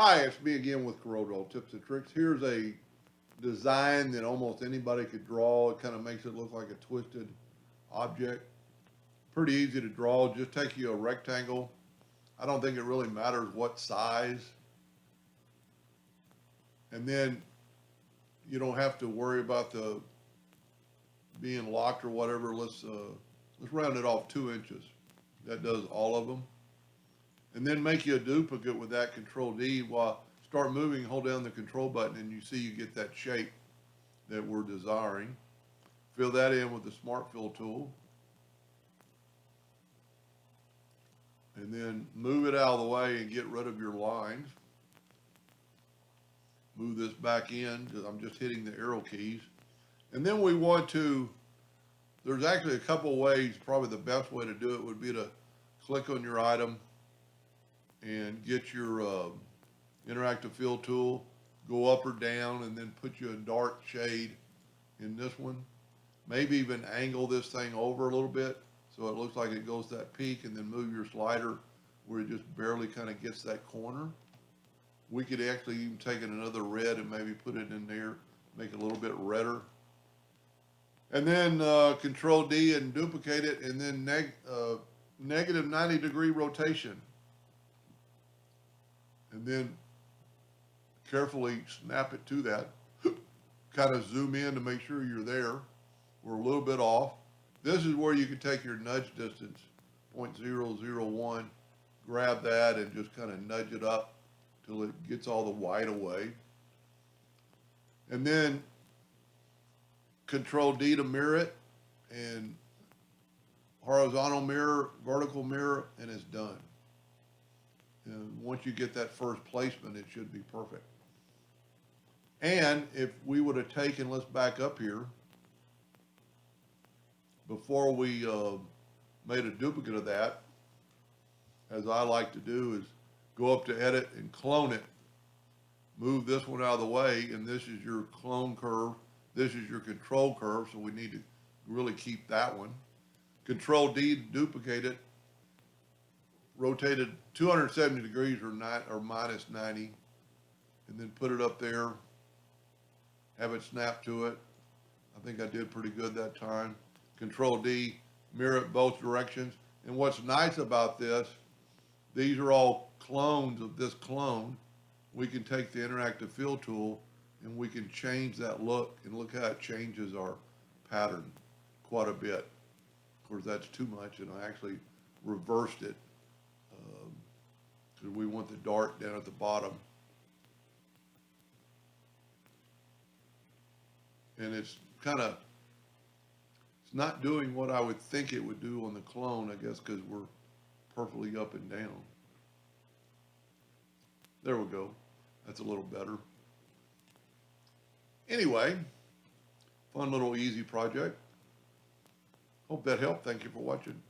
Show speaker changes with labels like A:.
A: Hi, it's me again with Corel Draw Tips and Tricks. Here's a design that almost anybody could draw. It kind of makes it look like a twisted object. Pretty easy to draw. Just take you a rectangle. I don't think it really matters what size. And then you don't have to worry about the being locked or whatever. Let's round it off 2 inches. That does all of them. And then make you a duplicate with that Control D. While start moving, hold down the control button, and you see you get that shape that we're desiring. Fill that in with the Smart Fill tool. And then move it out of the way and get rid of your lines. Move this back in, because I'm just hitting the arrow keys. And then we want to, there's actually a couple ways. Probably the best way to do it would be to click on your item and get your interactive fill tool, go up or down, and then put you a dark shade in this one. Maybe even angle this thing over a little bit so it looks like it goes that peak, and then move your slider where it just barely kind of gets that corner. We could actually even take another red and maybe put it in there, make it a little bit redder. And then Control D and duplicate it, and then negative 90-degree rotation. And then carefully snap it to that. Kind of zoom in to make sure you're there. We're a little bit off. This is where you can take your nudge distance, 0.001, grab that and just kind of nudge it up till it gets all the white away. And then Control D to mirror it, and horizontal mirror, vertical mirror, and it's done. And once you get that first placement, it should be perfect. And if we would have taken, let's back up here, before we made a duplicate of that, as I like to do, is go up to edit and clone it. Move this one out of the way, and this is your clone curve. This is your control curve, so we need to really keep that one. Control D to duplicate it. Rotate it 270 degrees or minus 90, and then put it up there. Have it snap to it. I think I did pretty good that time. Control D, mirror it both directions. And what's nice about this, these are all clones of this clone. We can take the interactive fill tool and we can change that look, and look how it changes our pattern quite a bit. Of course, that's too much, and I actually reversed it because we want the dark down at the bottom. And it's not doing what I would think it would do on the clone, I guess, because we're perfectly up and down. There we go. That's a little better. Anyway, fun little easy project. Hope that helped. Thank you for watching.